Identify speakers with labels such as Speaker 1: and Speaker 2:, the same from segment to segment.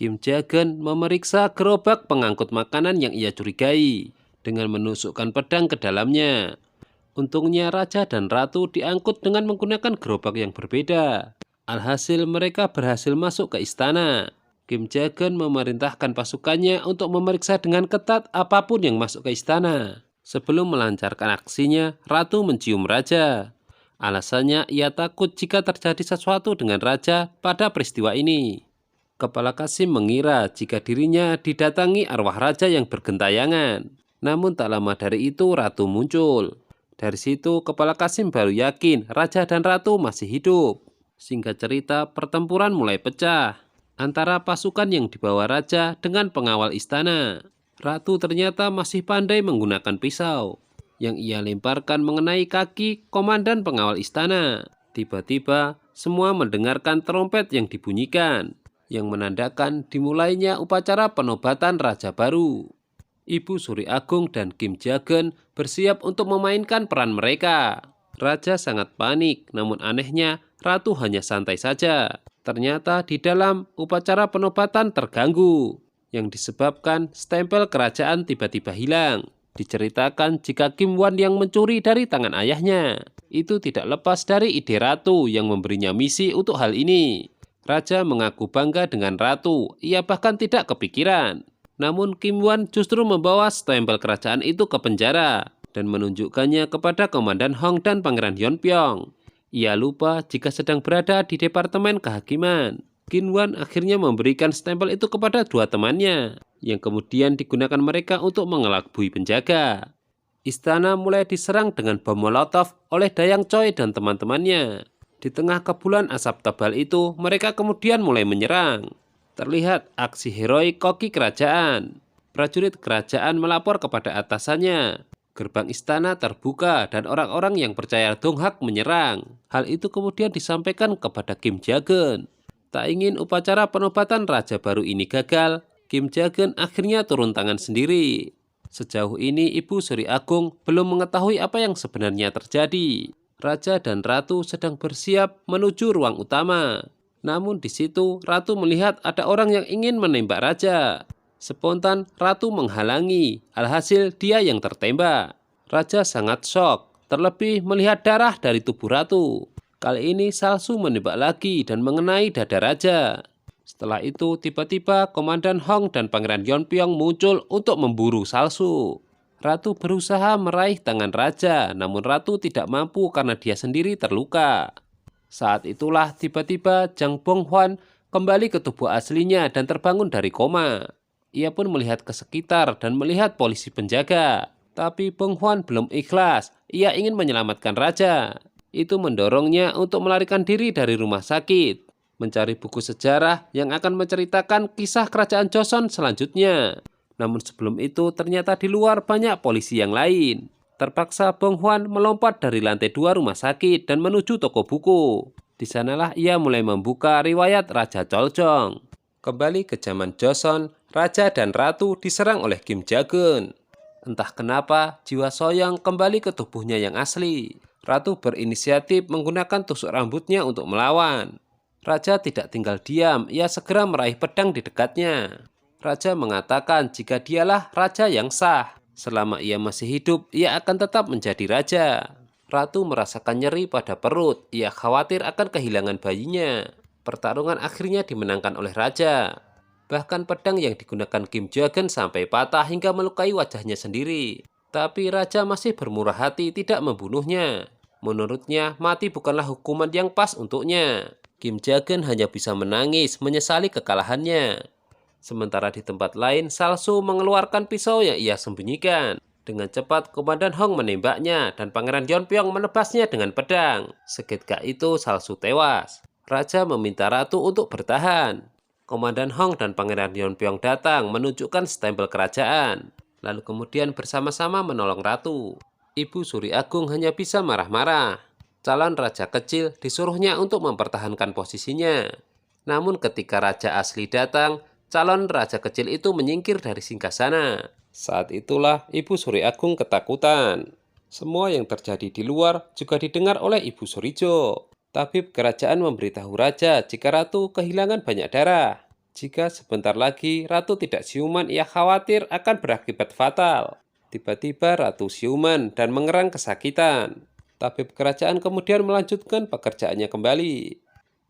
Speaker 1: Kim Jagen memeriksa gerobak pengangkut makanan yang ia curigai dengan menusukkan pedang ke dalamnya. Untungnya raja dan ratu diangkut dengan menggunakan gerobak yang berbeda. Alhasil mereka berhasil masuk ke istana. Kim Jagen memerintahkan pasukannya untuk memeriksa dengan ketat apapun yang masuk ke istana. Sebelum melancarkan aksinya, ratu mencium raja. Alasannya ia takut jika terjadi sesuatu dengan raja pada peristiwa ini. Kepala Qasim mengira jika dirinya didatangi arwah raja yang bergentayangan. Namun tak lama dari itu ratu muncul. Dari situ Kepala Qasim baru yakin raja dan ratu masih hidup. Singkat cerita, pertempuran mulai pecah antara pasukan yang dibawa raja dengan pengawal istana. Ratu ternyata masih pandai menggunakan pisau yang ia lemparkan mengenai kaki komandan pengawal istana. Tiba-tiba semua mendengarkan trompet yang dibunyikan, yang menandakan dimulainya upacara penobatan raja baru. Ibu Suri Agung dan Kim Jagen bersiap untuk memainkan peran mereka. Raja sangat panik, namun anehnya ratu hanya santai saja. Ternyata di dalam upacara penobatan terganggu, yang disebabkan stempel kerajaan tiba-tiba hilang. Diceritakan jika Kim Wan yang mencuri dari tangan ayahnya itu tidak lepas dari ide ratu yang memberinya misi untuk hal ini. Raja mengaku bangga dengan ratu, ia bahkan tidak kepikiran. Namun Kim Wan justru membawa stempel kerajaan itu ke penjara dan menunjukkannya kepada Komandan Hong dan Pangeran Yeonpyeong. Ia lupa jika sedang berada di Departemen Kehakiman. Kim Wan akhirnya memberikan stempel itu kepada dua temannya, yang kemudian digunakan mereka untuk mengelabui penjaga. Istana mulai diserang dengan bom molotov oleh Dayang Choi dan teman-temannya. Di tengah kepulan asap tebal itu, mereka kemudian mulai menyerang. Terlihat aksi heroik koki kerajaan. Prajurit kerajaan melapor kepada atasannya. Gerbang istana terbuka dan orang-orang yang percaya Donghak menyerang. Hal itu kemudian disampaikan kepada Kim Jagen. Tak ingin upacara penobatan raja baru ini gagal, Kim Jagen akhirnya turun tangan sendiri. Sejauh ini Ibu Suri Agung belum mengetahui apa yang sebenarnya terjadi. Raja dan ratu sedang bersiap menuju ruang utama. Namun di situ ratu melihat ada orang yang ingin menembak raja. Spontan ratu menghalangi, alhasil dia yang tertembak. Raja sangat shock, terlebih melihat darah dari tubuh ratu. Kali ini Salsu menembak lagi dan mengenai dada raja. Setelah itu tiba-tiba Komandan Hong dan Pangeran Yeonpyeong muncul untuk memburu Salsu. Ratu berusaha meraih tangan raja, namun ratu tidak mampu karena dia sendiri terluka. Saat itulah tiba-tiba Jang Bonghwan kembali ke tubuh aslinya dan terbangun dari koma. Ia pun melihat ke sekitar dan melihat polisi penjaga. Tapi Bonghwan belum ikhlas, ia ingin menyelamatkan raja. Itu mendorongnya untuk melarikan diri dari rumah sakit, mencari buku sejarah yang akan menceritakan kisah kerajaan Joseon selanjutnya. Namun sebelum itu ternyata di luar banyak polisi yang lain. Terpaksa Bonghwan melompat dari lantai 2 rumah sakit dan menuju toko buku. Di sanalah ia mulai membuka riwayat Raja Choljong. Kembali ke zaman Joseon, raja dan ratu diserang oleh Kim Jagen. Entah kenapa jiwa Soyoung kembali ke tubuhnya yang asli. Ratu berinisiatif menggunakan tusuk rambutnya untuk melawan. Raja tidak tinggal diam, ia segera meraih pedang di dekatnya. Raja mengatakan jika dialah raja yang sah. Selama ia masih hidup, ia akan tetap menjadi raja. Ratu merasakan nyeri pada perut, ia khawatir akan kehilangan bayinya. Pertarungan akhirnya dimenangkan oleh raja. Bahkan pedang yang digunakan Kim Jagen sampai patah hingga melukai wajahnya sendiri. Tapi raja masih bermurah hati tidak membunuhnya. Menurutnya, mati bukanlah hukuman yang pas untuknya. Kim Jagen hanya bisa menangis, menyesali kekalahannya. Sementara di tempat lain, Salsu mengeluarkan pisau yang ia sembunyikan. Dengan cepat, Komandan Hong menembaknya dan Pangeran Yeonpyeong menebasnya dengan pedang. Seketika itu, Salsu tewas. Raja meminta ratu untuk bertahan. Komandan Hong dan Pangeran Yeonpyeong datang menunjukkan stempel kerajaan. Lalu kemudian bersama-sama menolong ratu. Ibu Suri Agung hanya bisa marah-marah. Calon raja kecil disuruhnya untuk mempertahankan posisinya. Namun ketika raja asli datang, calon raja kecil itu menyingkir dari singgasana. Saat itulah Ibu Suri Agung ketakutan. Semua yang terjadi di luar juga didengar oleh Ibu Surijo. Tabib kerajaan memberitahu raja jika ratu kehilangan banyak darah. Jika sebentar lagi ratu tidak siuman, ia khawatir akan berakibat fatal. Tiba-tiba ratu siuman dan mengerang kesakitan. Tabib kerajaan kemudian melanjutkan pekerjaannya kembali.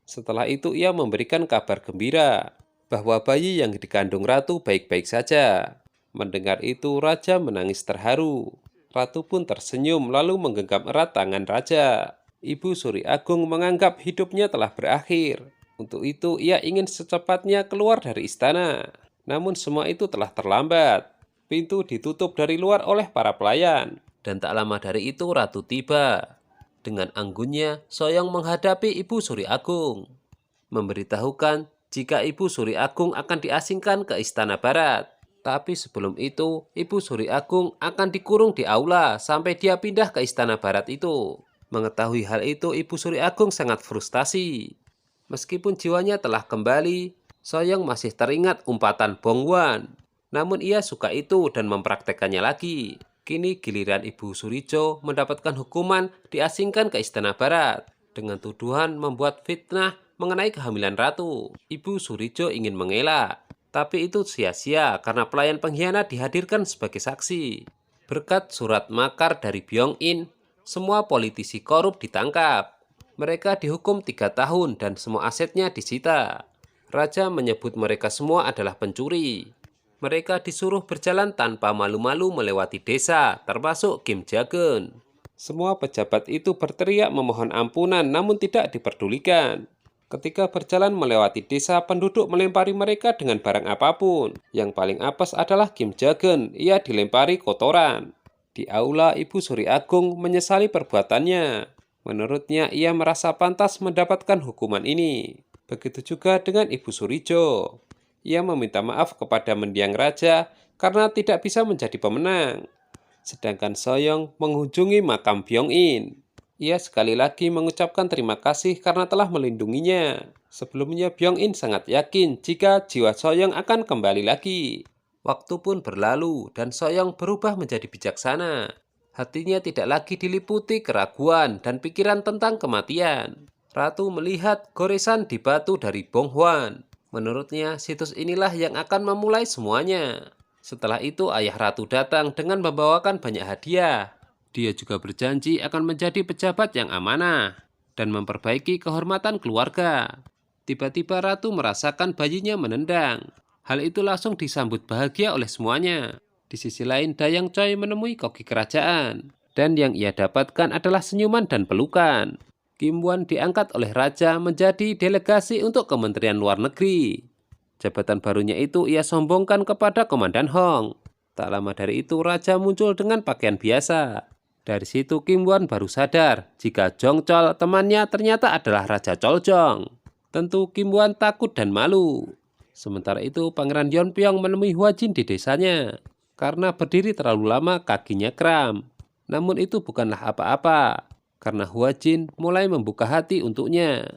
Speaker 1: Setelah itu ia memberikan kabar gembira bahwa bayi yang dikandung ratu baik-baik saja. Mendengar itu raja menangis terharu. Ratu pun tersenyum lalu menggenggam erat tangan raja. Ibu Suri Agung menganggap hidupnya telah berakhir. Untuk itu ia ingin secepatnya keluar dari istana. Namun semua itu telah terlambat. Pintu ditutup dari luar oleh para pelayan. Dan tak lama dari itu ratu tiba. Dengan anggunnya, Soyong menghadapi Ibu Suri Agung, memberitahukan jika Ibu Suri Agung akan diasingkan ke Istana Barat. Tapi sebelum itu, Ibu Suri Agung akan dikurung di aula sampai dia pindah ke Istana Barat itu. Mengetahui hal itu, Ibu Suri Agung sangat frustasi. Meskipun jiwanya telah kembali, Soyong masih teringat umpatan Bong Wan. Namun ia suka itu dan mempraktekannya lagi. Kini giliran Ibu Surijo mendapatkan hukuman diasingkan ke Istana Barat dengan tuduhan membuat fitnah mengenai kehamilan ratu. Ibu Surijo ingin mengelak, tapi itu sia-sia karena pelayan pengkhianat dihadirkan sebagai saksi. Berkat surat makar dari Byong-in, semua politisi korup ditangkap. Mereka dihukum 3 tahun dan semua asetnya disita. Raja menyebut mereka semua adalah pencuri. Mereka disuruh berjalan tanpa malu-malu melewati desa, termasuk Kim Jagen. Semua pejabat itu berteriak memohon ampunan namun tidak diperdulikan. Ketika berjalan melewati desa, penduduk melempari mereka dengan barang apapun. Yang paling apes adalah Kim Jagen, ia dilempari kotoran. Di aula, Ibu Suri Agung menyesali perbuatannya. Menurutnya, ia merasa pantas mendapatkan hukuman ini. Begitu juga dengan Ibu Surijo. Ia meminta maaf kepada mendiang raja karena tidak bisa menjadi pemenang. Sedangkan Soyong mengunjungi makam Byong-in. Ia sekali lagi mengucapkan terima kasih karena telah melindunginya. Sebelumnya Byong-in sangat yakin jika jiwa Soyong akan kembali lagi. Waktu pun berlalu dan Soyong berubah menjadi bijaksana. Hatinya tidak lagi diliputi keraguan dan pikiran tentang kematian. Ratu melihat goresan di batu dari Bong Wan. Menurutnya, situs inilah yang akan memulai semuanya. Setelah itu, ayah ratu datang dengan membawakan banyak hadiah. Dia juga berjanji akan menjadi pejabat yang amanah dan memperbaiki kehormatan keluarga. Tiba-tiba ratu merasakan bayinya menendang. Hal itu langsung disambut bahagia oleh semuanya. Di sisi lain, Dayang Choi menemui koki kerajaan. Dan yang ia dapatkan adalah senyuman dan pelukan. Kim Wan diangkat oleh raja menjadi delegasi untuk Kementerian Luar Negeri. Jabatan barunya itu ia sombongkan kepada Komandan Hong. Tak lama dari itu, raja muncul dengan pakaian biasa. Dari situ Kim Wan baru sadar jika Jong Chol temannya ternyata adalah Raja Choljong. Tentu Kim Wan takut dan malu. Sementara itu, Pangeran Yeonpyeong menemui Hwa Jin di desanya. Karena berdiri terlalu lama kakinya kram. Namun itu bukanlah apa-apa, karena Hwa Jin mulai membuka hati untuknya.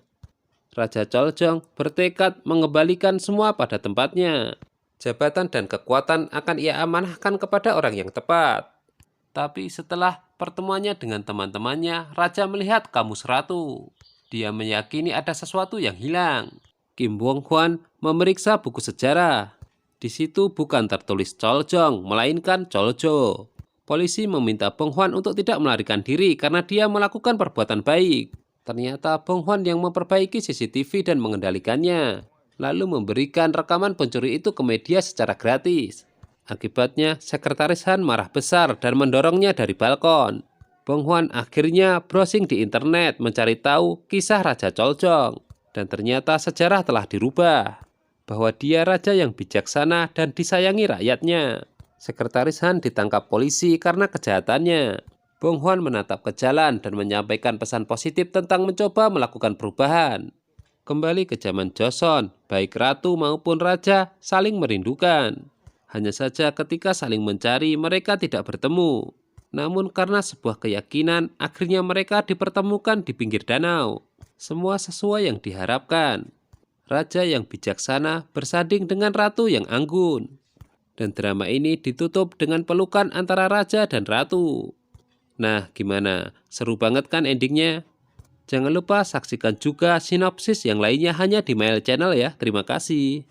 Speaker 1: Raja Choljong bertekad mengembalikan semua pada tempatnya. Jabatan dan kekuatan akan ia amanahkan kepada orang yang tepat. Tapi setelah pertemuannya dengan teman-temannya, Raja melihat kamus ratu. Dia meyakini ada sesuatu yang hilang. Kim Bong Hwan memeriksa buku sejarah. Di situ bukan tertulis Choljong, melainkan Choljo. Polisi meminta Bong Hwan untuk tidak melarikan diri karena dia melakukan perbuatan baik. Ternyata Bong Hwan yang memperbaiki CCTV dan mengendalikannya, lalu memberikan rekaman pencuri itu ke media secara gratis. Akibatnya, Sekretaris Han marah besar dan mendorongnya dari balkon. Bong Hwan akhirnya browsing di internet mencari tahu kisah Raja Choljong. Dan ternyata sejarah telah dirubah. Bahwa dia raja yang bijaksana dan disayangi rakyatnya. Sekretaris Han ditangkap polisi karena kejahatannya. Bong Hwan menatap ke jalan dan menyampaikan pesan positif tentang mencoba melakukan perubahan. Kembali ke zaman Joseon, baik ratu maupun raja saling merindukan. Hanya saja ketika saling mencari mereka tidak bertemu. Namun karena sebuah keyakinan, akhirnya mereka dipertemukan di pinggir danau. Semua sesuai yang diharapkan. Raja yang bijaksana bersanding dengan ratu yang anggun. Dan drama ini ditutup dengan pelukan antara raja dan ratu. Nah, gimana? Seru banget kan endingnya? Jangan lupa saksikan juga sinopsis yang lainnya hanya di Mail Channel ya. Terima kasih.